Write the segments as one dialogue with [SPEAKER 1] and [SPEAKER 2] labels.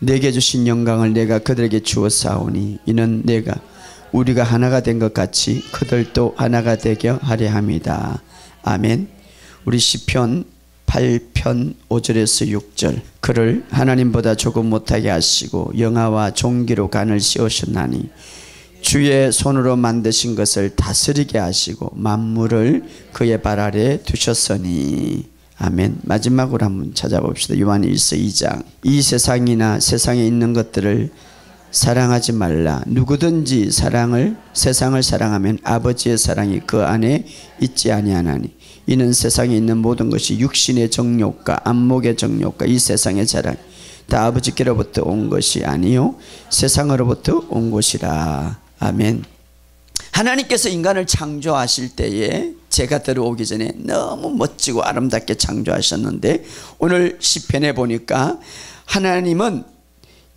[SPEAKER 1] 내게 주신 영광을 내가 그들에게 주었사오니 이는 내가 우리가 하나가 된 것 같이 그들도 하나가 되게 하려 함이다. 아멘. 우리 시편 8편 5절에서 6절. 그를 하나님보다 조금 못하게 하시고 영화와 종기로 간을 씌우셨나니 주의 손으로 만드신 것을 다스리게 하시고 만물을 그의 발 아래 두셨으니. 아멘. 마지막으로 한번 찾아봅시다. 요한일서 2장. 이 세상이나 세상에 있는 것들을 사랑하지 말라. 누구든지 세상을 사랑하면 아버지의 사랑이 그 안에 있지 아니하나니 이는 세상에 있는 모든 것이 육신의 정욕과 안목의 정욕과 이 세상의 자랑 다 아버지께로부터 온 것이 아니요 세상으로부터 온 것이라. 아멘. 하나님께서 인간을 창조하실 때에 제가 들어오기 전에 너무 멋지고 아름답게 창조하셨는데 오늘 시편에 보니까 하나님은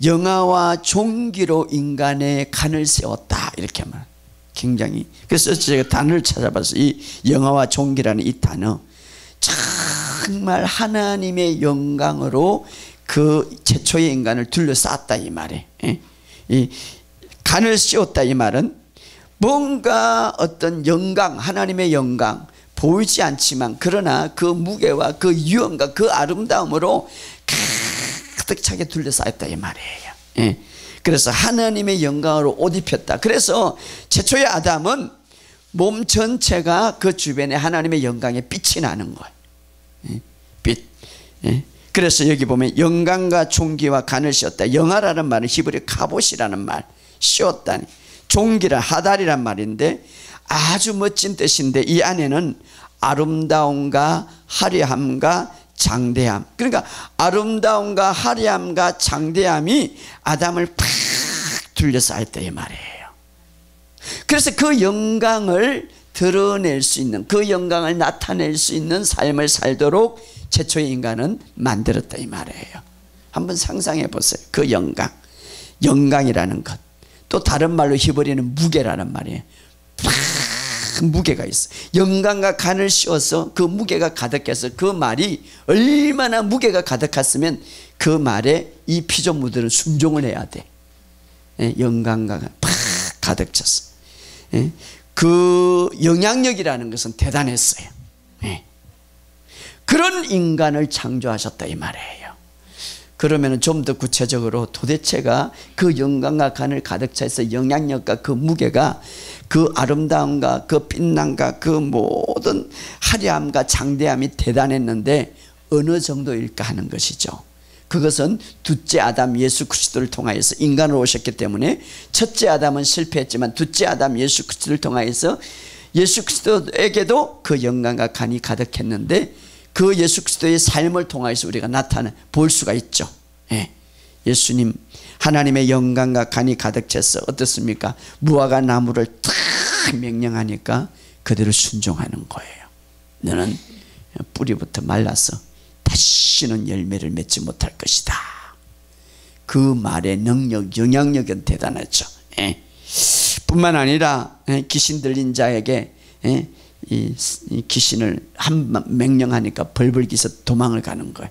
[SPEAKER 1] 영화와 종기로 인간의 간을 세웠다 이렇게 말. 굉장히 그래서 제가 단어를 찾아봤어요. 이 영화와 종기라는 이 단어 정말 하나님의 영광으로 그 최초의 인간을 둘러쌌다 이 말에. 이 간을 씌웠다 이 말은 뭔가 어떤 영광, 하나님의 영광 보이지 않지만 그러나 그 무게와 그 유형과 그 아름다움으로 가득 차게 둘러싸였다 이 말이에요. 그래서 하나님의 영광으로 옷 입혔다. 그래서 최초의 아담은 몸 전체가 그 주변에 하나님의 영광의 빛이 나는 거예요. 빛. 그래서 여기 보면 영광과 종기와 간을 씌웠다. 영화라는 말은 히브리 카봇이라는 말, 씌웠다니. 종기란 하달이란 말인데 아주 멋진 뜻인데 이 안에는 아름다움과 화려함과 장대함. 그러니까 아름다움과 화려함과 장대함이 아담을 팍 둘러싸였다 이 말이에요. 그래서 그 영광을 드러낼 수 있는 그 영광을 나타낼 수 있는 삶을 살도록 최초의 인간은 만들었다 이 말이에요. 한번 상상해 보세요. 그 영광이라는 것. 또 다른 말로 히브리는 무게라는 말이에요. 팍 무게가 있어. 영광과 간을 씌워서 그 무게가 가득해서 그 말이 얼마나 무게가 가득했으면 그 말에 이 피조물들은 순종을 해야 돼. 영광과 팍 가득 찼어. 그 영향력이라는 것은 대단했어요. 그런 인간을 창조하셨다 이 말이에요. 그러면 좀 더 구체적으로 도대체가 그 영광과 간을 가득 차서 영향력과 그 무게가 그 아름다움과 그 빛남과 그 모든 화려함과 장대함이 대단했는데 어느 정도일까 하는 것이죠. 그것은 둘째 아담 예수 그리스도를 통하여서 인간으로 오셨기 때문에 첫째 아담은 실패했지만 둘째 아담 예수 그리스도를 통하여서 예수 그리스도에게도 그 영광과 간이 가득했는데 그 예수 그리스도의 삶을 통해서 우리가 볼 수가 있죠. 예수님 하나님의 영광과 간이 가득 차서 어떻습니까? 무화과 나무를 탁 명령하니까 그대로 순종하는 거예요. 너는 뿌리부터 말라서 다시는 열매를 맺지 못할 것이다. 그 말의 능력, 영향력은 대단하죠. 뿐만 아니라 귀신 들린 자에게 이 귀신을 한 명령하니까 벌벌 기서 도망을 가는 거예요.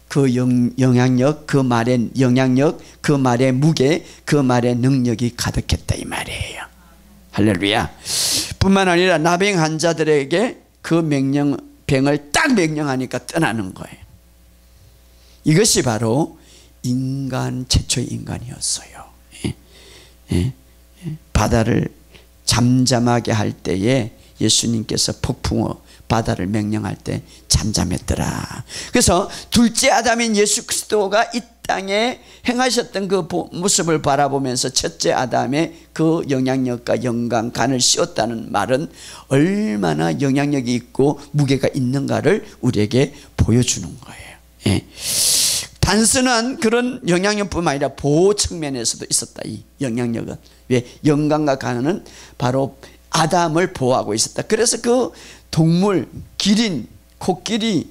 [SPEAKER 1] 그 영향력, 그 말의 영향력, 그 말의 무게, 그 말의 능력이 가득했다 이 말이에요. 할렐루야. 뿐만 아니라 나병 환자들에게 그 병을 딱 명령하니까 떠나는 거예요. 이것이 바로 최초의 인간이었어요. 바다를 잠잠하게 할 때에 예수님께서 폭풍어 바다를 명령할 때 잠잠했더라. 그래서 둘째 아담인 예수 그리스도가 이 땅에 행하셨던 그 모습을 바라보면서 첫째 아담의 그 영향력과 영광, 간을 씌웠다는 말은 얼마나 영향력이 있고 무게가 있는가를 우리에게 보여주는 거예요. 단순한 그런 영향력뿐만 아니라 보호 측면에서도 있었다. 이 영향력은 왜? 영광과 간은 바로 아담을 보호하고 있었다. 그래서 그 동물, 기린, 코끼리,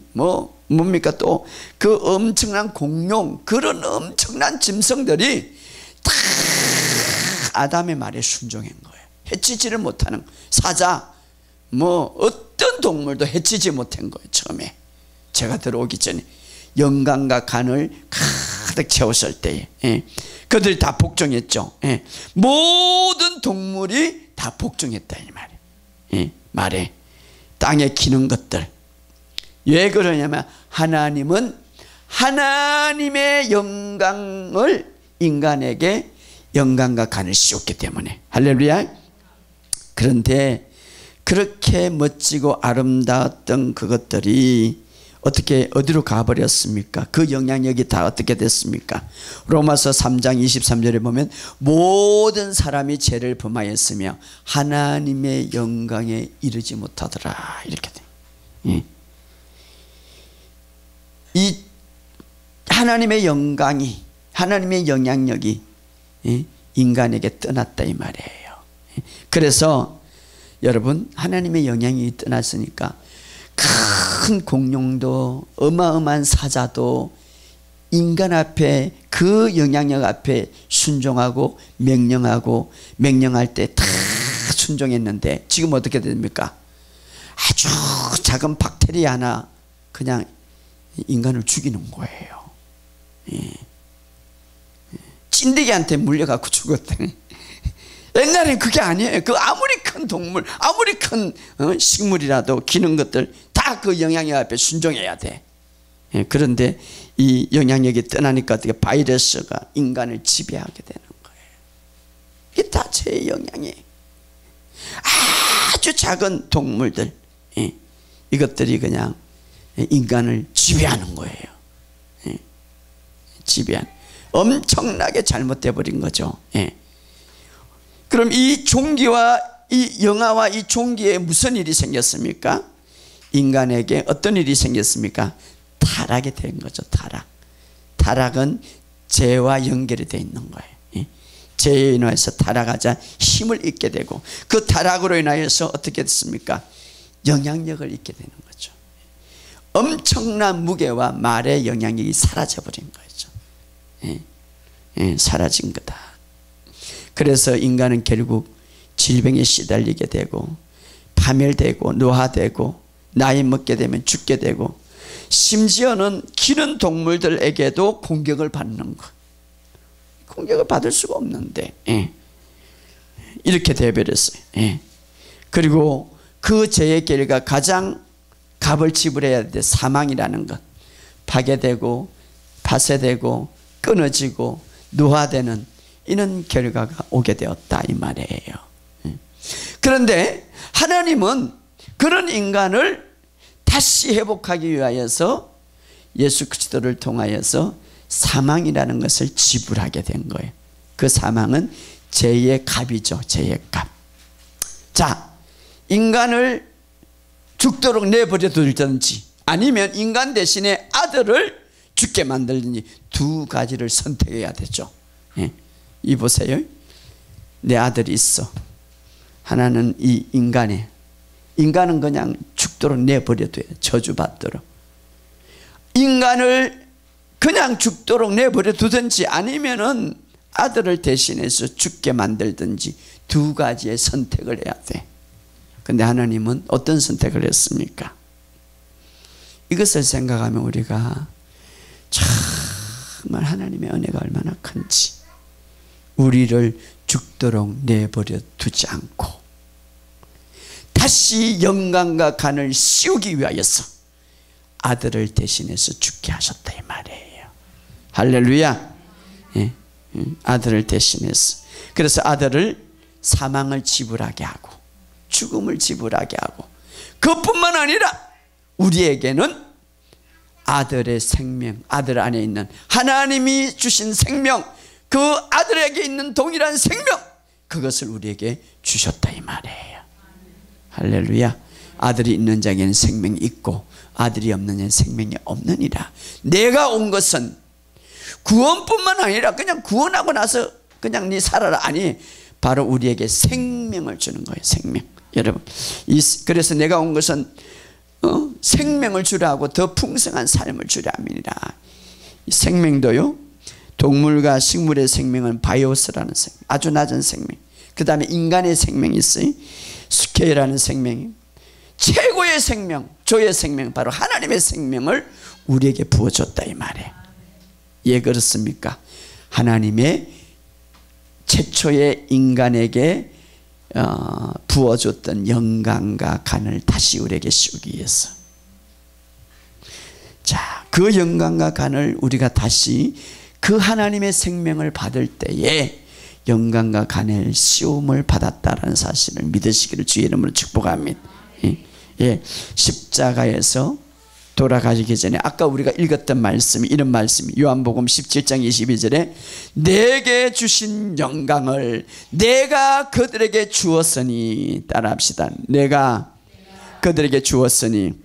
[SPEAKER 1] 뭡니까 또 그 엄청난 공룡, 그런 엄청난 짐승들이 다 아담의 말에 순종한 거예요. 해치지를 못하는 사자, 어떤 동물도 해치지 못한 거예요. 처음에 제가 들어오기 전에 영광과 간을 가득 채웠을 때에 그들이 다 복종했죠. 모든 동물이 다 복종했다 이 말이에요. 말에 땅에 기는 것들. 왜 그러냐면 하나님은 하나님의 영광을 인간에게 영광과 간을 씌웠기 때문에. 할렐루야. 그런데 그렇게 멋지고 아름다웠던 그것들이 어떻게 어디로 가버렸습니까? 그 영향력이 다 어떻게 됐습니까? 로마서 3장 23절에 보면 모든 사람이 죄를 범하였으며 하나님의 영광에 이르지 못하더라 이렇게 돼. 이 하나님의 영광이, 하나님의 영향력이 인간에게 떠났다 이 말이에요. 그래서 여러분, 하나님의 영향이 떠났으니까 큰 공룡도 어마어마한 사자도 인간 앞에, 그 영향력 앞에 순종하고 명령할 때 다 순종했는데 지금 어떻게 됩니까? 아주 작은 박테리아 하나 그냥 인간을 죽이는 거예요. 찐득이한테 물려갖고 죽었대. 옛날엔 그게 아니에요. 그 아무리 큰 동물, 아무리 큰 식물이라도 기는 것들 다 그 영향력 앞에 순종해야 돼. 그런데 이 영향력이 떠나니까 어떻게 바이러스가 인간을 지배하게 되는 거예요. 이게 다 죄의 영향이에요. 아주 작은 동물들, 이것들이 그냥 인간을 지배하는 거예요. 지배한, 엄청나게 잘못돼 버린 거죠. 그럼 이 종기와 이 영화와 이 종기에 무슨 일이 생겼습니까? 인간에게 어떤 일이 생겼습니까? 타락이 된 거죠. 타락은 죄와 연결이 되어 있는 거예요. 죄에 인해서 타락하자 힘을 잃게 되고, 그 타락으로 인하여서 어떻게 됐습니까? 영향력을 잃게 되는 거죠. 엄청난 무게와 말의 영향력이 사라져 버린 거죠. 사라진 거다. 그래서 인간은 결국 질병에 시달리게 되고, 파멸되고 노화되고, 나이 먹게 되면 죽게 되고, 심지어는 기는 동물들에게도 공격을 받는 것. 공격을 받을 수가 없는데 이렇게 되어버렸어요. 그리고 그 죄의 결과 가장 값을 지불해야 돼. 사망이라는 것. 파괴되고 파쇄되고 끊어지고 노화되는 이런 결과가 오게 되었다 이 말이에요. 그런데 하나님은 그런 인간을 다시 회복하기 위하여서 예수 그리스도를 통하여서 사망이라는 것을 지불하게 된 거예요. 그 사망은 죄의 값이죠. 죄의 값. 자, 인간을 죽도록 내버려 두든지 아니면 인간 대신에 아들을 죽게 만들든지 두 가지를 선택해야 되죠. 이 보세요. 내 아들이 있어. 하나는 이 인간은 그냥 죽도록 내버려둬요. 저주받도록. 인간을 그냥 죽도록 내버려 두든지 아니면은 아들을 대신해서 죽게 만들든지 두 가지의 선택을 해야 돼. 근데 하나님은 어떤 선택을 했습니까? 이것을 생각하면 우리가 정말 하나님의 은혜가 얼마나 큰지, 우리를 죽도록 내버려 두지 않고 다시 영광과 간을 씌우기 위하여서 아들을 대신해서 죽게 하셨다 이 말이에요. 할렐루야. 아들을 대신해서. 그래서 아들을 사망을 지불하게 하고 죽음을 지불하게 하고, 그것뿐만 아니라 우리에게는 아들의 생명, 아들 안에 있는 하나님이 주신 생명, 그 아들에게 있는 동일한 생명, 그것을 우리에게 주셨다 이 말이에요. 할렐루야. 아들이 있는 자에게는 생명이 있고 아들이 없는 자에게는 생명이 없느니라. 내가 온 것은 구원뿐만 아니라 그냥 구원하고 나서 그냥 네 살아라, 아니, 바로 우리에게 생명을 주는 거예요. 생명. 여러분, 그래서 내가 온 것은 생명을 주라 하고 더 풍성한 삶을 주라 함이니라. 생명도요, 동물과 식물의 생명은 바이오스라는 생명, 아주 낮은 생명. 그 다음에 인간의 생명이 있어요. 스케라는 생명이, 최고의 생명, 조의 생명, 바로 하나님의 생명을 우리에게 부어줬다 이 말이에요. 예, 그렇습니까? 하나님의 최초의 인간에게 부어줬던 영광과 간을 다시 우리에게 씌우기 위해서. 자, 그 영광과 간을 우리가 다시 그 하나님의 생명을 받을 때에 영광과 간의 씌움을 받았다는 사실을 믿으시기를 주의 이름으로 축복합니다. 예, 십자가에서 돌아가시기 전에 아까 우리가 읽었던 말씀이 이런 말씀이 요한복음 17장 22절에 내게 주신 영광을 내가 그들에게 주었으니, 따라합시다. 내가 그들에게 주었으니.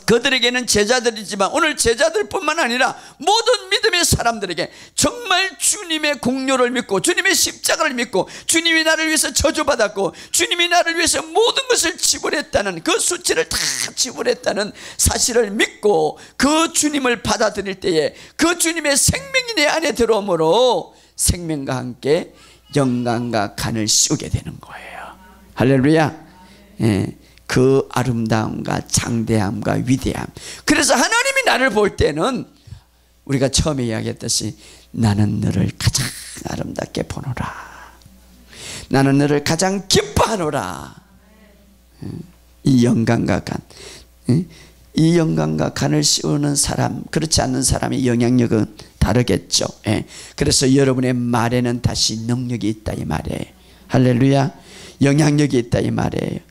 [SPEAKER 1] 그들에게는 제자들이지만 오늘 제자들뿐만 아니라 모든 믿음의 사람들에게 정말 주님의 공로를 믿고 주님의 십자가를 믿고 주님이 나를 위해서 저주받았고 주님이 나를 위해서 모든 것을 지불했다는, 그 수치를 다 지불했다는 사실을 믿고 그 주님을 받아들일 때에 그 주님의 생명이 내 안에 들어오므로 생명과 함께 영광과 간을 씌우게 되는 거예요. 할렐루야. 예. 그 아름다움과 장대함과 위대함. 그래서 하나님이 나를 볼 때는 우리가 처음에 이야기했듯이 나는 너를 가장 아름답게 보노라, 나는 너를 가장 기뻐하노라. 이 영광과 간, 이 영광과 간을 씌우는 사람, 그렇지 않는 사람의 영향력은 다르겠죠. 그래서 여러분의 말에는 다시 능력이 있다 이 말이에요. 할렐루야. 영향력이 있다 이 말이에요.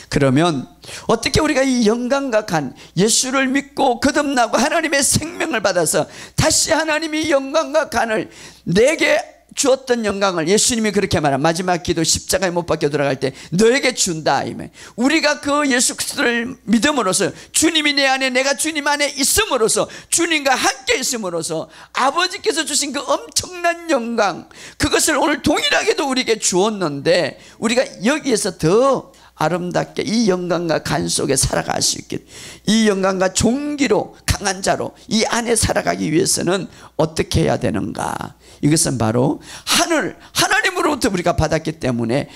[SPEAKER 1] 그러면 어떻게 우리가 이 영광과 간, 예수를 믿고 거듭나고 하나님의 생명을 받아서 다시 하나님이 영광과 간을 내게 주었던 영광을, 예수님이 그렇게 말한 마지막 기도 십자가에 못 박혀 들어갈 때 너에게 준다. 우리가 그 예수 그리스도를 믿음으로써 주님이 내 안에 내가 주님 안에 있음으로써 주님과 함께 있음으로써 아버지께서 주신 그 엄청난 영광, 그것을 오늘 동일하게도 우리에게 주었는데 우리가 여기에서 더 아름답게 이 영광과 간 속에 살아갈 수 있게, 이 영광과 종기로 강한 자로 이 안에 살아가기 위해서는 어떻게 해야 되는가? 이것은 바로 하나님으로부터 우리가 받았기 때문에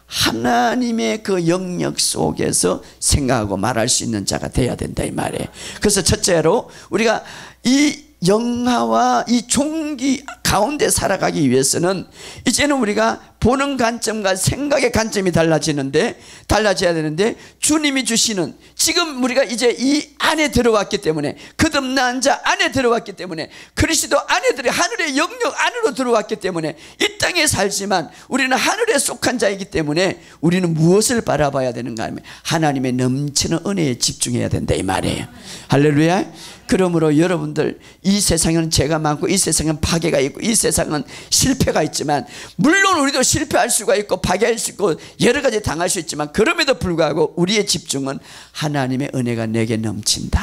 [SPEAKER 1] 하나님의 그 영역 속에서 생각하고 말할 수 있는 자가 되어야 된다 이 말이에요. 그래서 첫째로 우리가 이 영화와 이 종기 가운데 살아가기 위해서는 이제는 우리가 보는 관점과 생각의 관점이 달라져야 되는데 주님이 주시는, 지금 우리가 이제 이 안에 들어왔기 때문에, 거듭난 자 안에 들어왔기 때문에, 그리스도 안에 하늘의 영역 안으로 들어왔기 때문에 이 땅에 살지만 우리는 하늘에 속한 자이기 때문에 우리는 무엇을 바라봐야 되는가 하면 하나님의 넘치는 은혜에 집중해야 된다 이 말이에요. 할렐루야. 그러므로 여러분들, 이 세상은 죄가 많고 이 세상은 파괴가 있고 이 세상은 실패가 있지만, 물론 우리도 실패할 수가 있고 파괴할 수 있고 여러 가지 당할 수 있지만, 그럼에도 불구하고 우리의 집중은 하나님의 은혜가 내게 넘친다,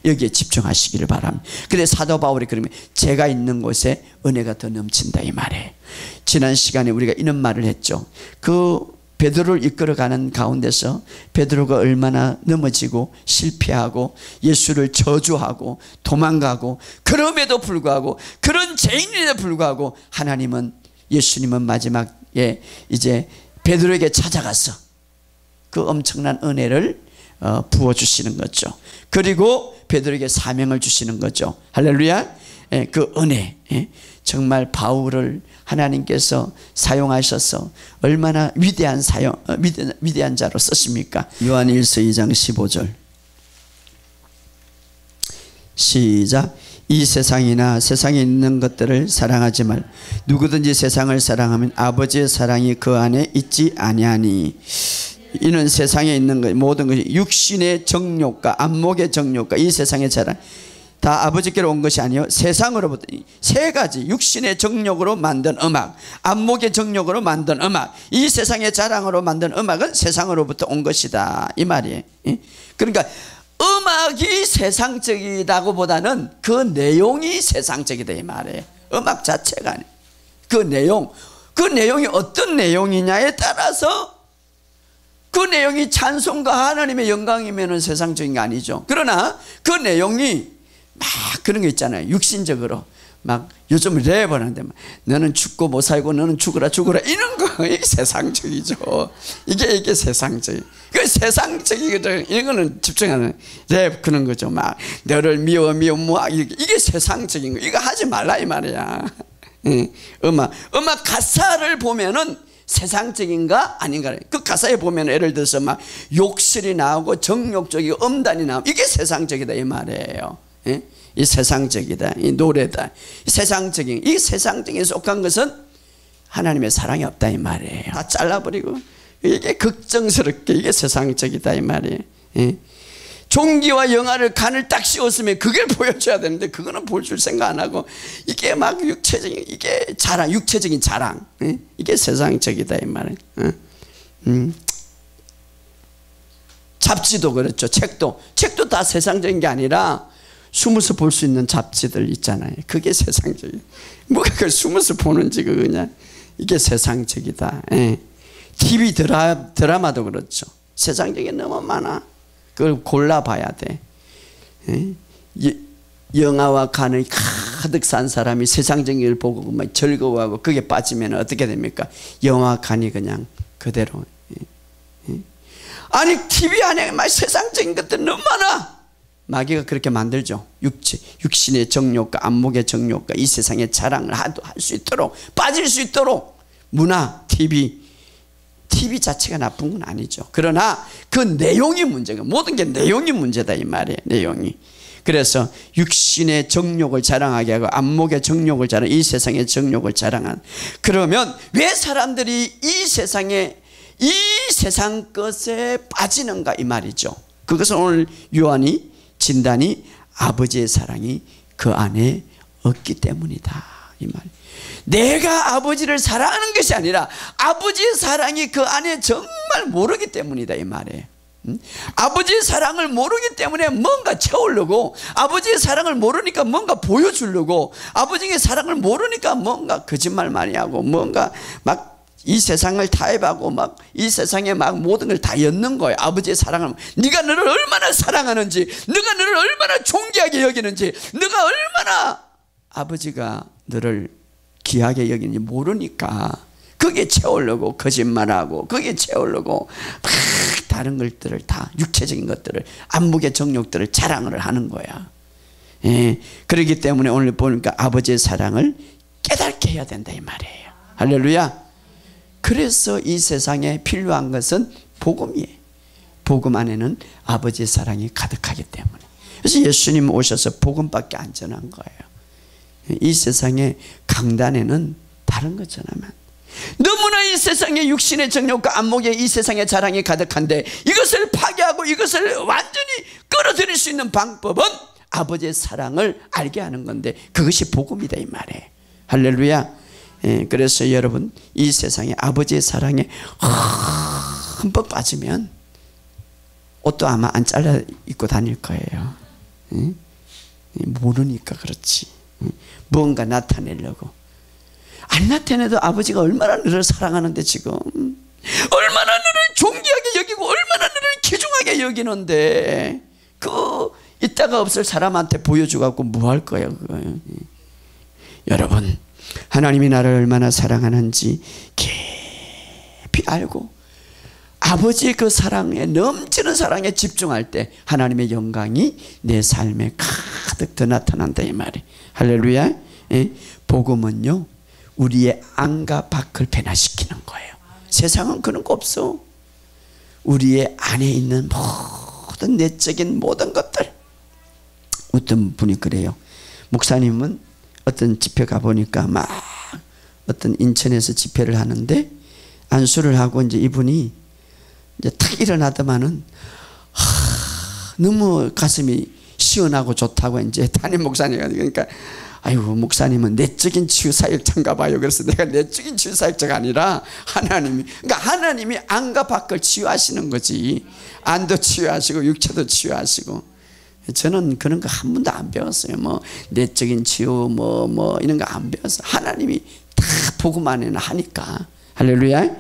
[SPEAKER 1] 여기에 집중하시기를 바랍니다. 근데 사도 바울이 그러면 죄가 있는 곳에 은혜가 더 넘친다 이 말이에요. 지난 시간에 우리가 이런 말을 했죠. 그 베드로를 이끌어가는 가운데서 베드로가 얼마나 넘어지고 실패하고 예수를 저주하고 도망가고, 그럼에도 불구하고 그런 죄인에도 불구하고 예수님은 마지막에 이제 베드로에게 찾아가서 그 엄청난 은혜를 부어주시는 거죠. 그리고 베드로에게 사명을 주시는 거죠. 할렐루야. 그 은혜, 정말 바울을 하나님께서 사용하셔서 얼마나 위대한 자로 쓰십니까? 요한일서 2장 15절 시작. 이 세상이나 세상에 있는 것들을 사랑하지 말. 누구든지 세상을 사랑하면 아버지의 사랑이 그 안에 있지 아니하니. 이는 세상에 있는 것, 모든 것이 육신의 정욕과 안목의 정욕과 이 세상의 자랑 다 아버지께로 온 것이 아니요 세상으로부터, 세 가지 육신의 정욕으로 만든 음악, 안목의 정욕으로 만든 음악, 이 세상의 자랑으로 만든 음악은 세상으로부터 온 것이다 이 말이에요. 그러니까 음악이 세상적이다고 보다는 그 내용이 세상적이다 이 말이에요. 음악 자체가 아니에요. 그 내용이 어떤 내용이냐에 따라서, 그 내용이 찬송과 하나님의 영광이면 세상적인 게 아니죠. 그러나 그 내용이 막 그런 거 있잖아요. 육신적으로 막 요즘 랩을 하는데 너는 죽고 못 살고 너는 죽어라 이런 거 이게 세상적이죠. 이게 세상적이. 그 세상적이거든. 이거는 집중하는 랩 그런 거죠. 막 너를 미워 뭐 이게 세상적인 거. 이거 하지 말라 이 말이야. 음악 가사를 보면은 세상적인가 아닌가. 그 가사에 보면 예를 들어서 막 욕설이 나오고 정욕적이고 음단이 나오고 이게 세상적이다 이 말이에요. 이 세상적이다, 이 노래다, 이 세상적인, 이 세상적인 속한 것은 하나님의 사랑이 없다 이 말이에요. 다 잘라버리고 이게 걱정스럽게 이게 세상적이다 이 말이에요. 종기와 영화를 간을 딱 씌웠으면 그걸 보여줘야 되는데 그거는 볼 줄 생각 안 하고 이게 막 육체적인 이게 자랑, 육체적인 자랑, 이게 세상적이다 이 말이에요. 잡지도 그렇죠. 책도 다 세상적인 게 아니라 숨어서 볼 수 있는 잡지들 있잖아요. 그게 세상적이에요. 뭐가 그걸 숨어서 보는지 그냥 이게 세상적이다. TV 드라마도 그렇죠. 세상적인 게 너무 많아. 그걸 골라봐야 돼. 영화와 간을 가득 산 사람이 세상적인 걸 보고 막 즐거워하고 그게 빠지면 어떻게 됩니까? 영화 간이 그냥 그대로. 아니 TV 안에 막 세상적인 것들 너무 많아. 마귀가 그렇게 만들죠. 육신의 정욕과 안목의 정욕과 이 세상의 자랑을 할 수 있도록 빠질 수 있도록 문화, TV 자체가 나쁜 건 아니죠. 그러나 그 내용이 문제가 모든 게 내용이 문제다 이 말이에요. 내용이. 그래서 육신의 정욕을 자랑하게 하고 안목의 정욕을 자랑, 이 세상의 정욕을 자랑한. 그러면 왜 사람들이 이 세상 것에 빠지는가 이 말이죠. 그것은 오늘 요한이 진단이 아버지의 사랑이 그 안에 없기 때문이다 이 말. 내가 아버지를 사랑하는 것이 아니라 아버지의 사랑이 그 안에 정말 모르기 때문이다 이 말이에요. 아버지의 사랑을 모르기 때문에 뭔가 채우려고, 아버지의 사랑을 모르니까 뭔가 보여주려고, 아버지의 사랑을 모르니까 뭔가 거짓말 많이 하고 뭔가 막 이 세상을 타협하고 막 이 세상에 막 모든 걸 다 엮는 거예요. 아버지의 사랑을, 네가 너를 얼마나 사랑하는지, 네가 너를 얼마나 존귀하게 여기는지, 네가 얼마나 아버지가 너를 귀하게 여기는지 모르니까 거기에 채우려고 거짓말하고 거기에 채우려고 막 다른 것들을 다 육체적인 것들을 안목의 정욕들을 자랑을 하는 거야. 그렇기 때문에 오늘 보니까 아버지의 사랑을 깨닫게 해야 된다 이 말이에요. 할렐루야. 그래서 이 세상에 필요한 것은 복음이에요. 복음 안에는 아버지의 사랑이 가득하기 때문에. 그래서 예수님 오셔서 복음밖에 안 전한 거예요. 이 세상의 강단에는 다른 거 전하면, 너무나 이 세상의 육신의 정욕과 안목의 이 세상의 자랑이 가득한데 이것을 파괴하고 이것을 완전히 끌어들일 수 있는 방법은 아버지의 사랑을 알게 하는 건데 그것이 복음이다 이 말이에요. 할렐루야. 그래서 여러분 이 세상에 아버지의 사랑에 흠뻑 빠지면 옷도 아마 안 잘라 입고 다닐 거예요. 모르니까 그렇지. 뭔가 나타내려고. 안 나타내도 아버지가 얼마나 너를 사랑하는데, 지금 얼마나 너를 존귀하게 여기고 얼마나 너를 귀중하게 여기는데 그 있다가 없을 사람한테 보여주고 뭐 할 거야 그거. 여러분 하나님이 나를 얼마나 사랑하는지 깊이 알고 아버지의 그 사랑에, 넘치는 사랑에 집중할 때 하나님의 영광이 내 삶에 가득 더 나타난다 이 말이. 할렐루야. 복음은요 우리의 안과 밖을 변화시키는 거예요. 세상은 그런 거 없어. 우리의 안에 있는 모든 내적인 모든 것들. 어떤 분이 그래요. 목사님은 어떤 집회 가보니까 막 어떤 인천에서 집회를 하는데 안수를 하고 이제 이분이 이제 탁 일어나더만은 너무 가슴이 시원하고 좋다고 이제 담임 목사님이, 그러니까 아이고 목사님은 내적인 치유사역자인가 봐요. 그래서 내가 내적인 치유사역자가 아니라 그러니까 하나님이 안과 밖을 치유하시는 거지. 안도 치유하시고 육체도 치유하시고. 저는 그런 거 한 번도 안 배웠어요. 뭐 내적인 치유 뭐 이런 거 안 배웠어요. 하나님이 다 복음 안에는 하니까. 할렐루야.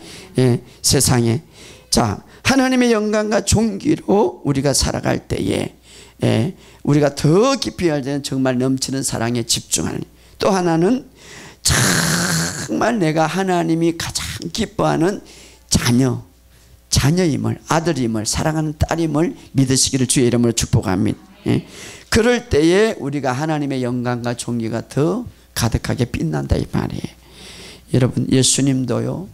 [SPEAKER 1] 세상에 자 하나님의 영광과 존귀로 우리가 살아갈 때에 우리가 더 깊이 알자면 정말 넘치는 사랑에 집중하는, 또 하나는 정말 내가 하나님이 가장 기뻐하는 자녀임을, 아들임을, 사랑하는 딸임을 믿으시기를 주의 이름으로 축복합니다. 예. 그럴 때에 우리가 하나님의 영광과 존귀가 더 가득하게 빛난다 이 말이에요. 여러분, 예수님도요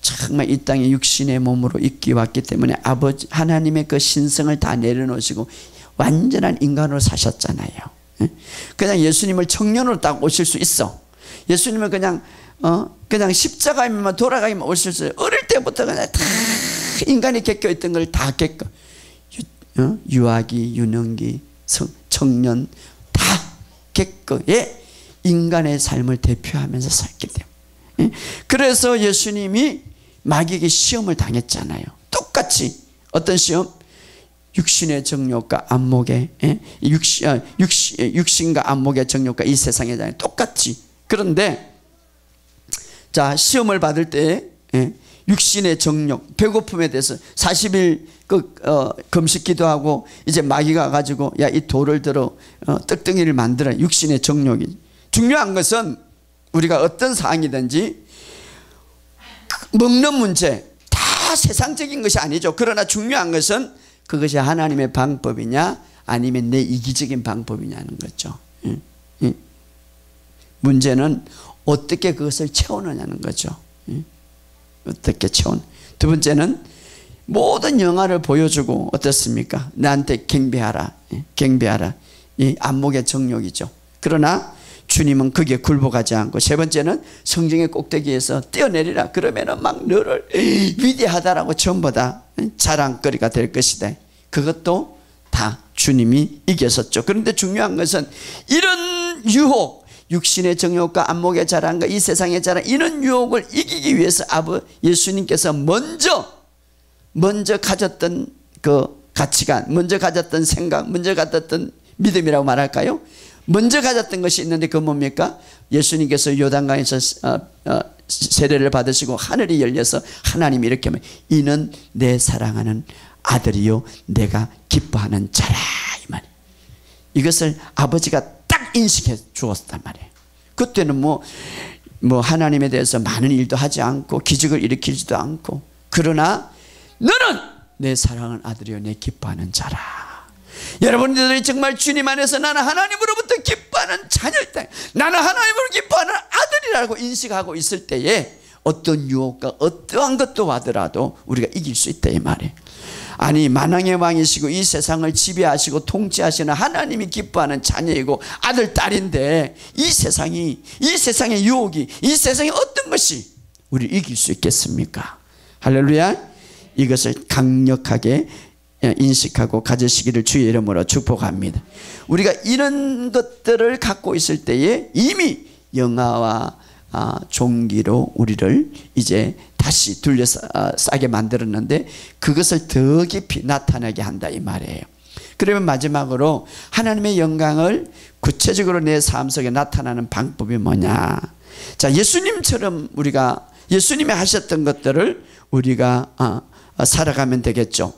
[SPEAKER 1] 정말 이 땅에 육신의 몸으로 있기 왔기 때문에 아버지 하나님의 그 신성을 다 내려놓으시고 완전한 인간으로 사셨잖아요. 예. 그냥 예수님을 청년으로 딱 오실 수 있어. 예수님은 그냥 십자가에만 돌아가기만 오실 수 있어요. 어릴 때부터 그냥 다 인간이 겪어 있던 걸 다 겪어. 유아기, 유년기, 청년 다 겪어. 예? 인간의 삶을 대표하면서 살기 때문에. 그래서 예수님이 마귀에게 시험을 당했잖아요. 똑같이 어떤 시험? 육신의 정욕과 안목의 육신과 안목의 정욕과 이 세상의 장 똑같이. 그런데 자 시험을 받을 때 육신의 정욕, 배고픔에 대해서 40일 금식 기도하고 이제 마귀가 가지고 야 이 돌을 들어 떡덩이를 만들어. 육신의 정욕이 중요한 것은 우리가 어떤 상황이든지 먹는 문제 다 세상적인 것이 아니죠. 그러나 중요한 것은 그것이 하나님의 방법이냐 아니면 내 이기적인 방법이냐는 거죠. 문제는 어떻게 그것을 채우느냐는 거죠. 어떻게 채우는. 두 번째는 모든 영화를 보여주고 어떻습니까? 나한테 경배하라. 경배하라. 이 안목의 정욕이죠. 그러나 주님은 거기에 굴복하지 않고, 세 번째는 성경의 꼭대기에서 뛰어내리라. 그러면은 막 너를 위대하다라고 전부 다 자랑거리가 될 것이다. 그것도 다 주님이 이겼었죠. 그런데 중요한 것은 이런 유혹, 육신의 정욕과 안목의 자랑과 이 세상의 자랑, 이런 유혹을 이기기 위해서 예수님께서 먼저 가졌던 그 가치관, 먼저 가졌던 생각, 먼저 가졌던 믿음이라고 말할까요? 먼저 가졌던 것이 있는데 그건 뭡니까? 예수님께서 요단강에서 세례를 받으시고 하늘이 열려서 하나님이 이렇게 하면 이는 내 사랑하는 아들이요 내가 기뻐하는 자라 이 말이에요. 이것을 아버지가 딱 인식해 주었단 말이에요. 그때는 뭐 하나님에 대해서 많은 일도 하지 않고 기적을 일으키지도 않고, 그러나 너는 내 사랑하는 아들이요 내 기뻐하는 자라. 여러분들이 정말 주님 안에서 나는 하나님으로부터 기뻐하는 자녀이다, 나는 하나님으로 기뻐하는 아들이라고 인식하고 있을 때에 어떤 유혹과 어떠한 것도 하더라도 우리가 이길 수 있다 이 말이에요. 아니 만왕의 왕이시고 이 세상을 지배하시고 통치하시는 하나님이 기뻐하는 자녀이고 아들 딸인데 이 세상의 유혹이, 이 세상의 어떤 것이 우리를 이길 수 있겠습니까? 할렐루야. 이것을 강력하게 인식하고 가지시기를 주의 이름으로 축복합니다. 우리가 이런 것들을 갖고 있을 때에 이미 영화와 종기로 우리를 이제 다시 둘러싸게 만들었는데 그것을 더 깊이 나타나게 한다 이 말이에요. 그러면 마지막으로 하나님의 영광을 구체적으로 내 삶 속에 나타나는 방법이 뭐냐? 자, 예수님처럼 우리가 예수님이 하셨던 것들을 우리가 살아가면 되겠죠.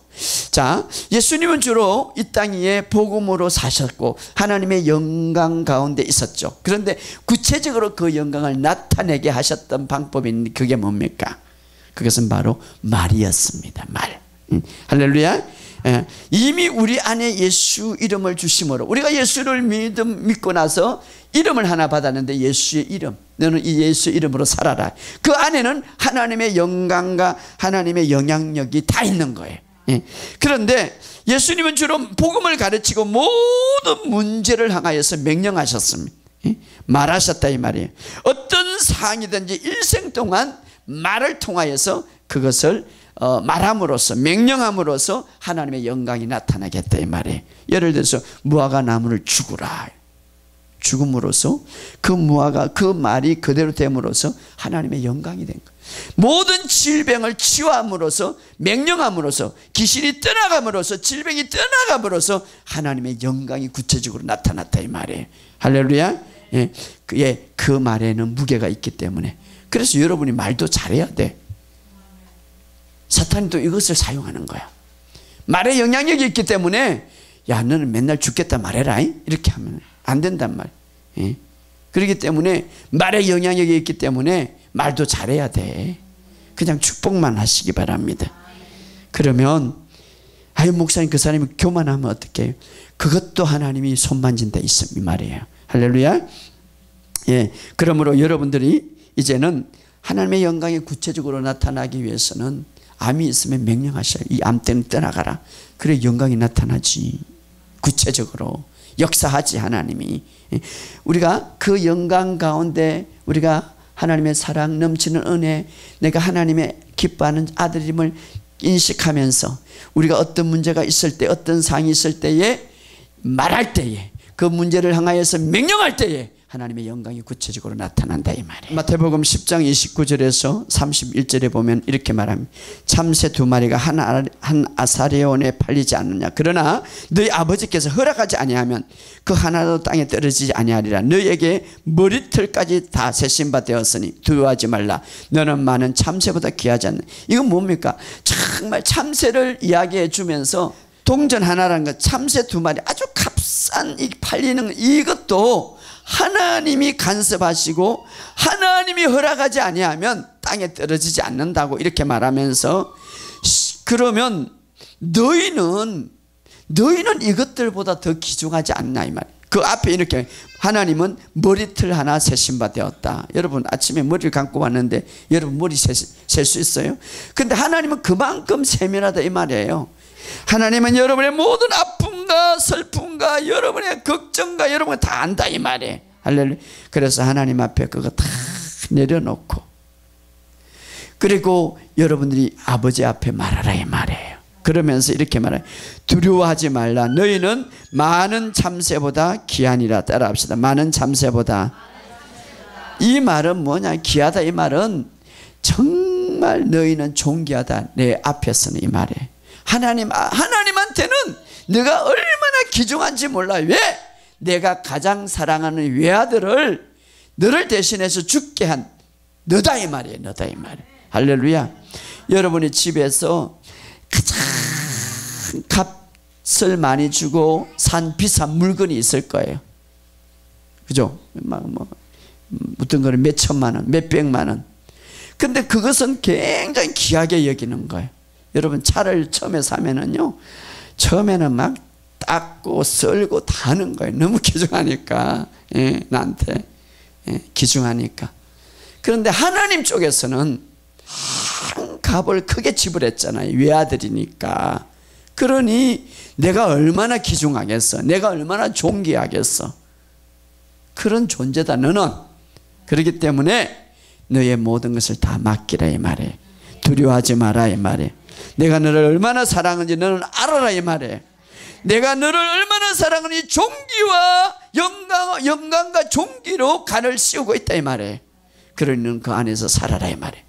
[SPEAKER 1] 자, 예수님은 주로 이 땅 위에 복음으로 사셨고 하나님의 영광 가운데 있었죠. 그런데 구체적으로 그 영광을 나타내게 하셨던 방법이 그게 뭡니까? 그것은 바로 말이었습니다. 말. 할렐루야. 이미 우리 안에 예수 이름을 주심으로 우리가 예수를 믿고 나서 이름을 하나 받았는데 예수의 이름, 너는 이 예수 이름으로 살아라. 그 안에는 하나님의 영광과 하나님의 영향력이 다 있는 거예요. 그런데 예수님은 주로 복음을 가르치고 모든 문제를 향하여서 명령하셨습니다. 말하셨다 이 말이에요. 어떤 상황이든지 일생 동안 말을 통하여서 그것을 말함으로써 명령함으로써 하나님의 영광이 나타나겠다 이 말이에요. 예를 들어서 무화과 나무를 죽으라. 죽음으로써 그 무화과 그 말이 그대로 됨으로써 하나님의 영광이 된 거예요. 모든 질병을 치유함으로써 명령함으로써 귀신이 떠나감으로써 질병이 떠나감으로써 하나님의 영광이 구체적으로 나타났다 이 말이에요. 할렐루야. 그 말에는 무게가 있기 때문에 그래서 여러분이 말도 잘해야 돼. 사탄이 또 이것을 사용하는 거야. 말에 영향력이 있기 때문에 야 너는 맨날 죽겠다 말해라 이렇게 하면 안 된단 말이에요. 그렇기 때문에 말에 영향력이 있기 때문에 말도 잘해야 돼. 그냥 축복만 하시기 바랍니다. 그러면 아유 목사님 그 사람이 교만하면 어떡해요? 그것도 하나님이 손 만진 데 있음 이 말이에요. 할렐루야. 예, 그러므로 여러분들이 이제는 하나님의 영광이 구체적으로 나타나기 위해서는 암이 있으면 명령하셔요. 이 암 때는 떠나가라. 그래 영광이 나타나지. 구체적으로 역사하지 하나님이. 우리가 그 영광 가운데 우리가 하나님의 사랑 넘치는 은혜, 내가 하나님의 기뻐하는 아들임을 인식하면서 우리가 어떤 문제가 있을 때, 어떤 상이 있을 때에 말할 때에, 그 문제를 향하여서 명령할 때에 하나님의 영광이 구체적으로 나타난다 이 말이에요. 마태복음 10장 29절에서 31절에 보면 이렇게 말합니다. 참새 2마리가 한 아사레온에 팔리지 않느냐. 그러나 너희 아버지께서 허락하지 아니하면 그 하나도 땅에 떨어지지 아니하리라. 너희에게 머리털까지 다 세신바 되었으니 두려워하지 말라. 너는 많은 참새보다 귀하지 않느냐. 이건 뭡니까? 정말 참새를 이야기해 주면서 동전 하나라는 것, 참새 2마리 아주 값싼 이 팔리는 이것도 하나님이 간섭하시고 하나님이 허락하지 아니하면 땅에 떨어지지 않는다고 이렇게 말하면서, 그러면 너희는 이것들보다 더 귀중하지 않나 이 말. 그 앞에 이렇게 하나님은 머리털 하나 세신바 되었다. 여러분 아침에 머리를 감고 왔는데 여러분 머리 셀 수 있어요? 근데 하나님은 그만큼 세밀하다 이 말이에요. 하나님은 여러분의 모든 아픔과 슬픔과 여러분의 걱정과 여러분을 다 안다 이 말이에요. 할렐루야. 그래서 하나님 앞에 그거 다 내려놓고 그리고 여러분들이 아버지 앞에 말하라 이 말이에요. 그러면서 이렇게 말해요. 두려워하지 말라. 너희는 많은 참새보다 귀하니라. 따라합시다. 많은 참새보다. 이 말은 뭐냐? 귀하다 이 말은 정말 너희는 존귀하다. 내 앞에서는 이 말이에요. 하나님한테는 내가 얼마나 귀중한지 몰라. 왜? 내가 가장 사랑하는 외아들을 너를 대신해서 죽게 한 너다 이 말이에요. 너다 이 말이에요. 할렐루야. 여러분이 집에서 가장 값을 많이 주고 산 비싼 물건이 있을 거예요. 그죠? 어떤 거는 몇 천만 원, 몇 백만 원. 근데 그것은 굉장히 귀하게 여기는 거예요. 여러분 차를 처음에 사면은요, 처음에는 막 닦고 썰고 다 하는 거예요. 너무 귀중하니까. 예, 나한테. 예, 귀중하니까. 그런데 하나님 쪽에서는 한 값을 크게 지불했잖아요. 외아들이니까. 그러니 내가 얼마나 귀중하겠어. 내가 얼마나 존귀하겠어. 그런 존재다 너는. 그렇기 때문에 너의 모든 것을 다 맡기라 이 말이에요. 두려워하지 마라 이 말이에요. 내가 너를 얼마나 사랑하는지 너는 알아라 이 말이에요. 내가 너를 얼마나 사랑하니 존귀와 영광과 존귀로 간을 씌우고 있다 이 말이에요. 그러니 그 안에서 살아라 이 말이에요.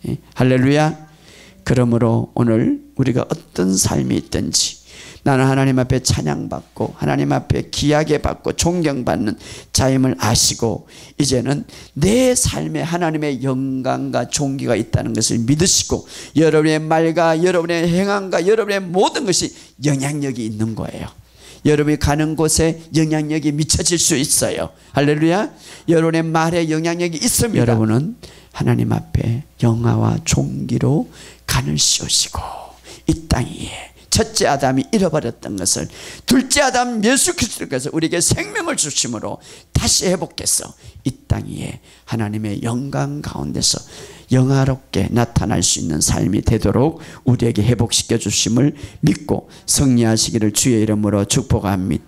[SPEAKER 1] 예? 할렐루야. 그러므로 오늘 우리가 어떤 삶이 있든지 나는 하나님 앞에 찬양받고 하나님 앞에 귀하게 받고 존경받는 자임을 아시고 이제는 내 삶에 하나님의 영광과 존귀가 있다는 것을 믿으시고 여러분의 말과 여러분의 행함과 여러분의 모든 것이 영향력이 있는 거예요. 여러분이 가는 곳에 영향력이 미쳐질 수 있어요. 할렐루야. 여러분의 말에 영향력이 있습니다. 여러분은 하나님 앞에 영화와 존귀로 간을 씌우시고 이 땅 위에 첫째 아담이 잃어버렸던 것을 둘째 아담 예수 그리스도께서 우리에게 생명을 주심으로 다시 회복해서 이 땅 위에 하나님의 영광 가운데서 영화롭게 나타날 수 있는 삶이 되도록 우리에게 회복시켜 주심을 믿고 승리하시기를 주의 이름으로 축복합니다.